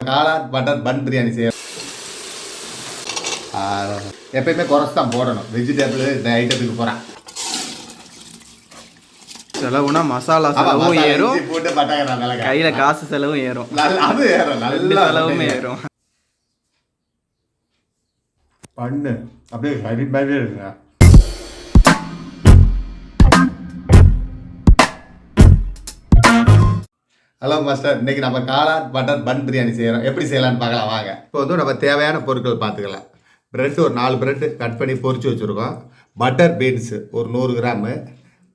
காளான் butter bun biryani செய்யறோம். எப்பயுமே குறைச்சி தான் போடணும். வெஜிடபிள் இந்த ஐட்டத்துக்கு போகிறேன். செலவுனா மசாலா செலவும் ஏறும், போட்டு பட்டாங்க கையில காசு செலவும் ஏறும். அது ஏறும், நல்ல செலவுமே ஏறும். பண்ணு அப்படியே கறி மாதிரி இருக்குங்க. ஹலோ மாஸ்டர், இன்னைக்கு நம்ம காளான் பட்டர் பன் பிரியாணி செய்கிறோம். எப்படி செய்யலான்னு பார்க்கலாம் வாங்க. இப்போ வந்து நம்ம தேவையான பொருட்கள் பார்த்துக்கலாம். ப்ரெட்டு ஒரு 4 ப்ரெட்டு கட் பண்ணி பொரிச்சு வச்சுருக்கோம். பட்டர் பீன்ஸு ஒரு 100 கிராமு,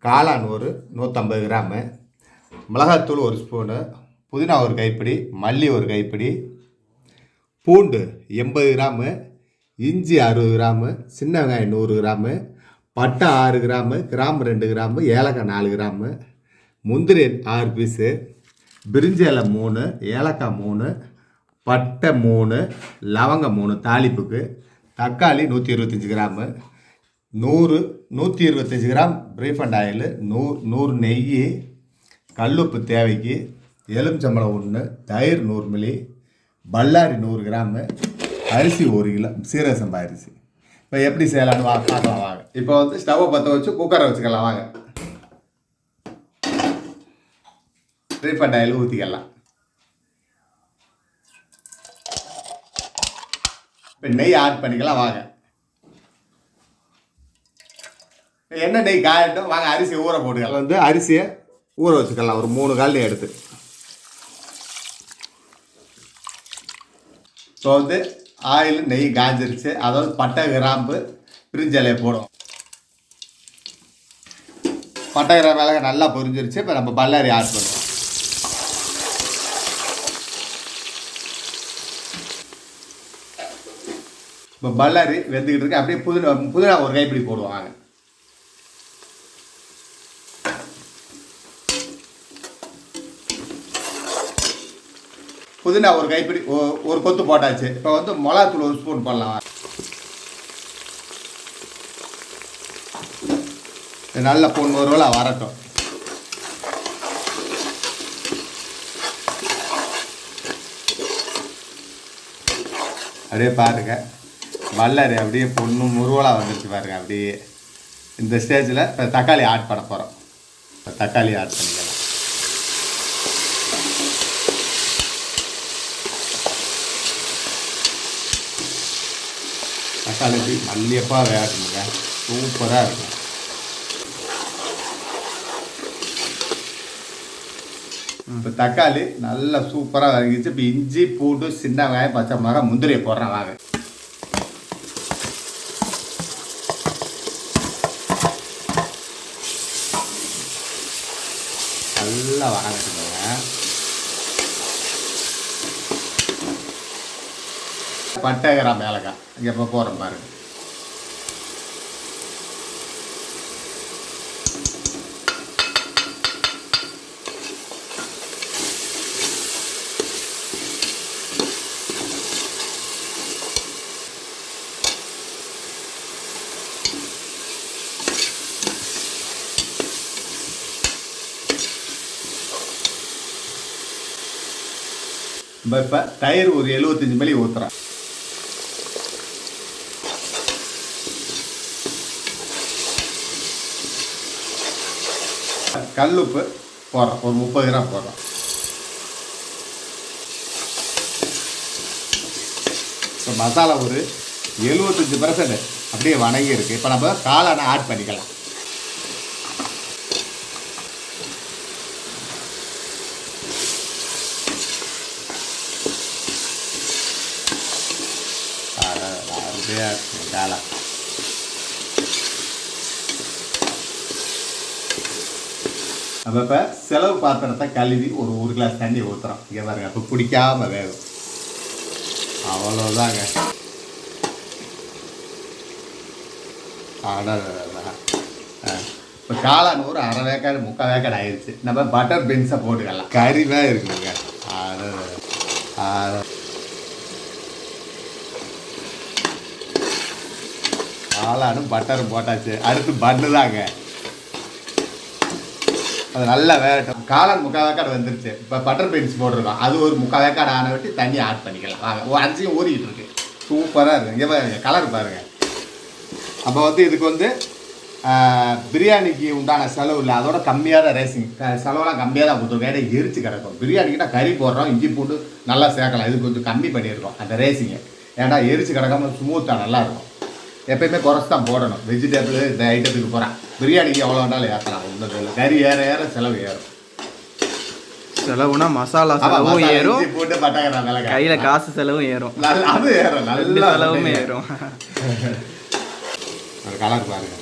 காளான் ஒரு 150 கிராமு, மிளகாத்தூள் 1 ஸ்பூனு, புதினா ஒரு கைப்பிடி, மல்லி ஒரு கைப்பிடி, பூண்டு 80 கிராமு, இஞ்சி 60 கிராமு, சின்ன வெங்காயம் 100 கிராமு, பட்டை 6 கிராமு, கிராம்பு 2 கிராமு, ஏலக்காய் 4 கிராமு, முந்திரி 6 பீஸு, பிரிஞ்சி இலை 3, ஏலக்காய் 3, பட்டை 3, லவங்கம் 3 தாளிப்புக்கு, தக்காளி 125 கிராமு, 125 கிராம் ரீஃபண்ட் ஆயில், 100 நெய், கல்லுப்பு தேவைக்கு, எலுமிச்சம்பழம் 1, தயிர் 100 மில்லி, பல்லாரி 100 கிராமு, அரிசி 1 கிலோ, சீரக சம்பா அரிசி. இப்போ எப்படி செய்யலான்னு பார்க்கலாம் வாங்க. இப்போ வந்து ஸ்டவ்வை பற்ற வச்சு குக்கரை வச்சுக்கலாம் வாங்க. ரீஃபண்ட் ஆயில் ஊற்றிக்கலாம். இப்போ நெய் ஆட் பண்ணிக்கலாம் வாங்க. என்ன நெய் காயட்டும் வாங்க. அரிசியை ஊற போட்டுக்கலாம். வந்து அரிசியை ஊற வச்சுக்கலாம் ஒரு 3 கால் எடுத்து. ஸோ வந்து ஆயில் நெய் காய்ஞ்சிருச்சு. அதாவது பட்டை கிராம்பு பிரிஞ்சி இலையை போடும். பட்டை கிராம்பு மிளகாய் நல்லா பொரிஞ்சிருச்சு. இப்போ நம்ம பல்லாரி ஆட் பண்ணுவோம். இப்போ பல்லாரி வெந்துக்கிட்டு இருக்கு. அப்படியே புதினா ஒரு கைப்பிடி போடுவாங்க. புதினா ஒரு கைப்பிடி ஒரு கொத்து போட்டாச்சு. இப்போ வந்து மிளகாத்தூள் 1 ஸ்பூன் போடலாம். நல்ல பொன்னுருவலா வரட்டும். அப்படியே பாருங்க, பல்லாரி அப்படியே பொண்ணு முருவலாக வந்துருச்சு பாருங்க. அப்படியே இந்த ஸ்டேஜில் இப்போ தக்காளி ஆட் பண்ண போகிறோம். இப்போ தக்காளி ஆட் பண்ணிக்கலாம். தக்காளி மல்லியப்பாக வேகணுங்க, சூப்பராக இருக்கும். இப்போ தக்காளி நல்லா சூப்பராக வதங்கிச்சு. இப்போ இஞ்சி பூண்டு சின்ன வெங்காயம் பச்சை மிளகாய் முந்திரியை போடுறேன் வாங்க. நல்லா வதங்கட்டுங்க. பட்டை கிராம்பு ஏலக்காய் இங்கே இப்போ போடுறேன் பாருங்க. இப்போ தயிர் ஒரு 75 மில்லி ஊற்றுறேன். கல்லுப்பு போடுறோம் ஒரு 30 கிராம் போடுறோம். இப்போ மசாலா ஒரு 75% அப்படியே வணங்கி இருக்குது. இப்போ நம்ம காளானை ஆட் பண்ணிக்கலாம். காளான் நம்ம இப்போ செலவு பாத்திரத்தை கழுவி ஒரு 1 கிளாஸ் தண்ணி ஊற்றுறோம். இங்கே பாருங்க, இப்போ பிடிக்காம வேகும். அவ்வளோதாங்க. இப்போ காளான் ஒரு 1/2 வேக்காடு 3/4 வேக்காடு ஆயிடுச்சு. நம்ம பட்டர் பீன்ஸை போட்டுக்கலாம். கறிதான் இருக்குங்க. காளானும் பட்டரும் போட்டாச்சு. அடுத்து பன்னு தாங்க. அது நல்லா வேகட்டும். காளான் 3/4 வேக்காடு வந்துருச்சு. இப்போ பட்டர் பீன்ஸ் போட்டிருக்கோம். அது ஒரு 3/4 வேக்காடு ஆன விட்டு தண்ணி ஆட் பண்ணிக்கலாம். வாங்க அரிசியும் ஊறிக்கிட்டு இருக்கு. சூப்பராக இருக்குது. இங்கே பாருங்க கலர் பாருங்கள். அப்போ வந்து இதுக்கு வந்து பிரியாணிக்கு உண்டான செலவு இல்லை, அதோட கம்மியாக தான் ரேசிங் செலவெல்லாம் கம்மியாக தான் கொடுத்துருக்கோம். ஏன்னா எரிச்சு கிடக்கும். பிரியாணிக்கிட்ட கறி போடுறோம், இஞ்சி பூண்டு நல்லா சேர்க்கலாம். இது கொஞ்சம் கம்மி பண்ணியிருக்கோம் அந்த ரேசிங்கை. ஏன்னா எரிச்சு கிடக்காமல் ஸ்மூத்தாக நல்லாயிருக்கும். எப்பயுமே குறைச்சி தான் போடணும். வெஜிடபிள் இந்த ஐட்டத்துக்கு போகிறேன். பிரியாணிக்கு எவ்வளோ வேணாலும் ஏற்றலாம். ஒன்றும் இல்லை, கறி ஏற ஏற செலவு ஏறும். செலவுனா மசாலா செலவும் ஏறும், போட்டு பட்டாக்கிறாங்க கையில காசு செலவும் ஏறும். அது ஏறும், நல்ல செலவுமே ஏறும். கலர் பாருங்க.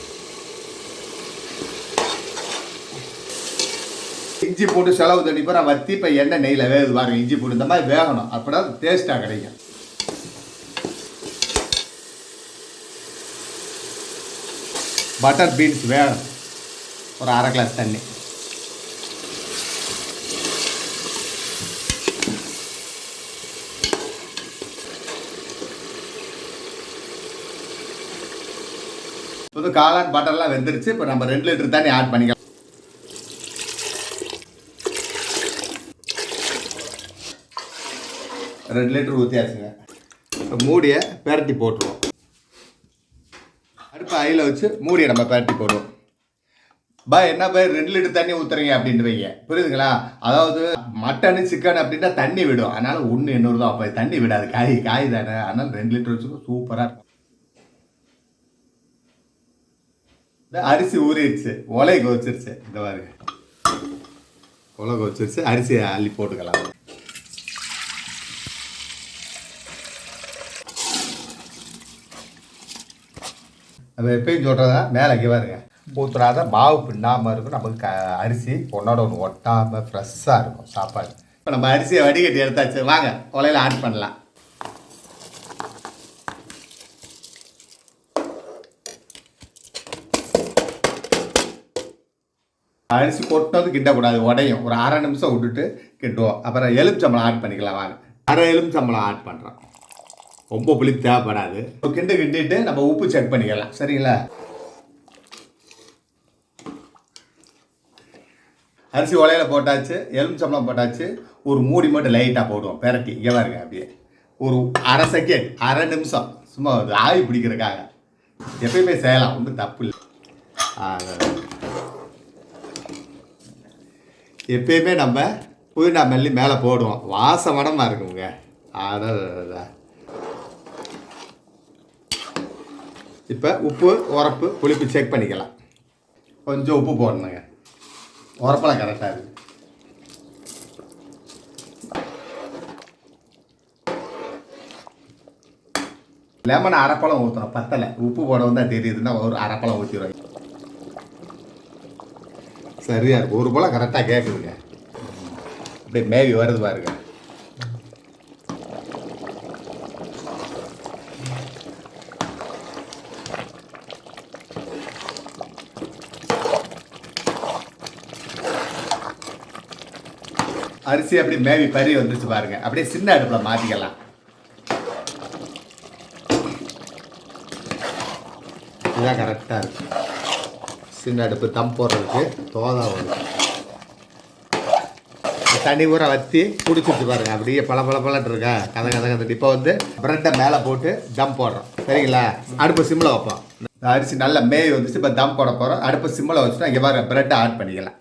இஞ்சி பூண்டு செலவு தண்ணி போய் வத்தி இப்போ எண்ணெய் நெய்யில் வேகுது பாருங்க. இஞ்சி பூண்டு இந்த மாதிரி வேகணும், அப்படின்னா டேஸ்ட்டாக கிடைக்கும். பட்டர் பீன்ஸ் வேகணும், ஒரு 1/2 கிளாஸ் தண்ணி. இப்போ காளான் பட்டர்லாம் வெந்துருச்சு. இப்போ நம்ம 2 லிட்டர் தண்ணி ஆட் பண்ணிக்கலாம். 2 லிட்டர் ஊற்றியாச்சுங்க. இப்போ மூடியை பெரட்டி போட்டுருவோம். அடுப்பு ஹையில் வச்சு மூடியை நம்ம பெரட்டி போடுவோம். என்ன 2 லிட்டர் தண்ணி ஊற்றுறீங்க அப்படின்ட்டு வைங்க, புரியுதுங்களா? அதாவது மட்டனு சிக்கன் அப்படின்னா தண்ணி விடும். அதனால் 1 800 தான். அப்போ தண்ணி விடாது, காய் தானே. அதனால் 2 லிட்டர் வச்சுக்கோ, சூப்பராக இருக்கும். அரிசி ஊறிடுச்சு, ஒலை கொதிச்சிருச்சு. இந்த பாருங்க, ஒலை கொதிச்சிருச்சு. அரிசியை அள்ளி போட்டுக்கலாம். நம்ம எப்பயும் சொல்கிறதா மேலே இங்கே பாருங்க, ஊற்றுறாத மாவு பின்னாமல் இருக்கும். நமக்கு அரிசி ஒன்றோட ஒன்று ஒட்டாமல் ஃப்ரெஷ்ஷாக இருக்கும் சாப்பாடு. இப்போ நம்ம அரிசியை வடிகட்டி எடுத்தாச்சு. வாங்க ஒலையில் ஆட் பண்ணலாம். அரிசி கொட்டினது கிட்டக்கூடாது, உடையும். ஒரு 1/2 நிமிஷம் விட்டுட்டு கிட்டுவோம். அப்புறம் எலுமிச்சம்பழம் ஆட் பண்ணிக்கலாம். வாங்க 1/2 எலுமிச்சம்பழம் ஆட் பண்ணுறோம். ரொம்ப புளிப்பு தேவைப்படாது. கிண்டிட்டு நம்ம உப்பு செக் பண்ணிக்கலாம், சரிங்களா? அரிசி உலையில் போட்டாச்சு, எலுமிச்சம்பழம் போட்டாச்சு. ஒரு மூடி மட்டும் லைட்டாக போடுவோம், பெரட்டி. இங்கே பாருங்க, அப்படியே ஒரு 1/2 செகண்ட், 1/2 நிமிஷம் சும்மா ஆவி பிடிக்கிறதுக்காக. எப்பயுமே செய்யலாம், ஒன்றும் தப்பு இல்லை. எப்பயுமே நம்ம புதினா மல்லி மேலே போடுவோம், வாசமடமாக இருக்குங்க. அதான் இப்போ உப்பு உரப்பு புளிப்பு செக் பண்ணிக்கலாம். கொஞ்சம் உப்பு போடணுங்க, உரப்பெல்லாம் கரெக்டாக இருக்குது. லெமன் 1/2 பழம் ஊற்றணும், பத்தலை. உப்பு போட வந்தால் தெரியுதுன்னா ஒரு 1/2 பழம் ஊற்றிடுவாங்க. சரியா இருக்கு, ஒரு பழம் கரெக்டாக கேட்குதுங்க. அப்படியே மேவி வருது பாருங்க. அரிசி அப்படி மேவி பறி வந்துச்சு பாருங்க. அப்படியே சின்ன அடுப்பில் மாற்றிக்கலாம். இதுதான் கரெக்டாக இருக்கு. சின்ன அடுப்பு தம் போடுறதுக்கு தோதா வரும். தண்ணி ஊற வற்றி குடிச்சிட்டு பாருங்க, அப்படியே பல இருக்கா கதை. இப்போ வந்து ப்ரெட்டை மேலே போட்டு தம் போடுறோம், சரிங்களா? அடுப்பு சிம்மில் வைப்போம். அரிசி நல்லா மேவி வந்துச்சு. இப்போ தம் போட போகிறோம். அடுப்பு சிம்மில் வச்சுட்டா இங்கே பாருங்க, ப்ரெட்டை ஆட் பண்ணிக்கலாம்.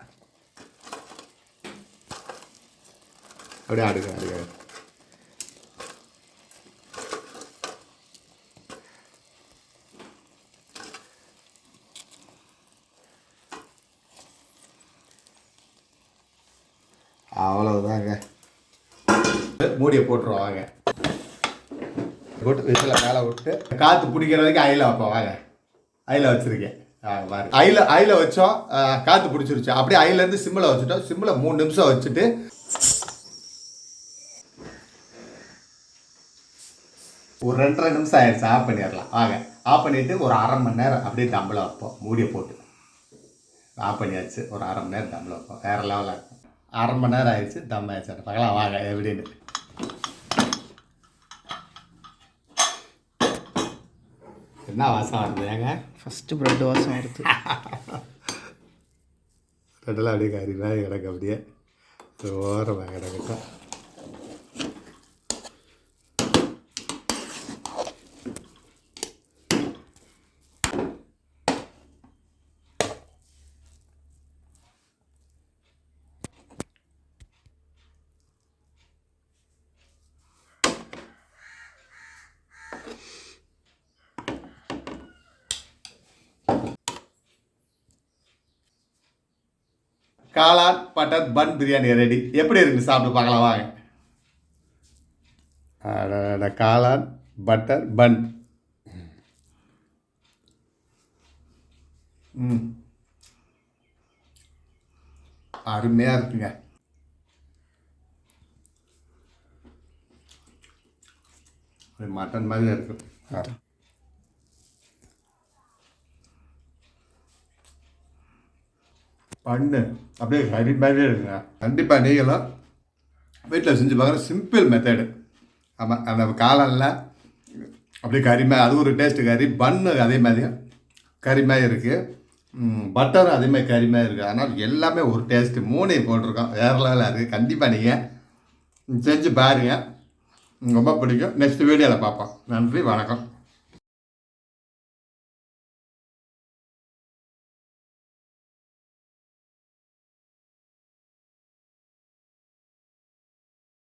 அப்படியே அடுக்க அவ்வளவுதாங்க. மூடியை போட்டுருவோம். வாங்க போட்டு விசில் மேலே விட்டு காற்று பிடிக்கிற வரைக்கும் அயில வைப்போம். வாங்க அயில வச்சுருக்கேன். பாருங்க, அயில வச்சோம், காற்று பிடிச்சிருச்சு. அப்படியே அயிலேருந்து சிம்மில் வச்சுட்டோம். சிம்மில் 3 நிமிஷம் வச்சுட்டு ஒரு 2.5 நிமிஷம் ஆயிடுச்சு. ஆஃப் பண்ணிடலாம். வாங்க ஆஃப் பண்ணிவிட்டு ஒரு 1/2 மணி நேரம் அப்படியே தம்பில் வைப்போம். மூடியை போட்டு ஆஃப் பண்ணியாச்சு. ஒரு 1/2 மணி நேரம் தம்பில் வைப்போம். வேறு லெவலாக இருக்கும். 1/2 மணி நேரம் ஆயிடுச்சு, தம் ஆயிடுச்சு. பார்க்கலாம் வாங்க எப்படின்னு. என்ன வாசம் வருது ஏங்க? ஃபஸ்ட்டு ப்ரெட் வாசம் வருது. ரெண்டெல்லாம் அப்படியே கறிமாக கிடக்கு அப்படியே ஓரமாக கிடக்கட்டும். காளான் பட்டர் பன் பிரியாணி ரெடி. எப்படி இருக்குது சாப்பிட்டு பார்க்கலாம் வாங்க. காளான் பட்டர் பன் அருமையாக இருக்குங்க. மட்டன் மாதிரி இருக்கு. பண்ணு அப்படியே கறி மாதிரியே இருக்குங்க. கண்டிப்பாக நீங்களும் வீட்டில் செஞ்சு பார்க்குற சிம்பிள் மெத்தடு. ஆமாம், அந்த காளானில் அப்படியே கறி மாதிரி அது ஒரு டேஸ்ட்டு. கறி பன்னு அதே மாதிரி கறி மாதிரி இருக்குது. பட்டரும் அதே மாதிரி கறி மாதிரி இருக்குது. அதனால் எல்லாமே ஒரு டேஸ்ட்டு. மூணையும் போட்டிருக்கோம். வேறு லெவலில் இருக்குது. கண்டிப்பாக நீங்கள் செஞ்சு பாருங்கள், ரொம்ப பிடிக்கும். நெக்ஸ்ட் வீடியோவில் பார்ப்போம். நன்றி, வணக்கம்.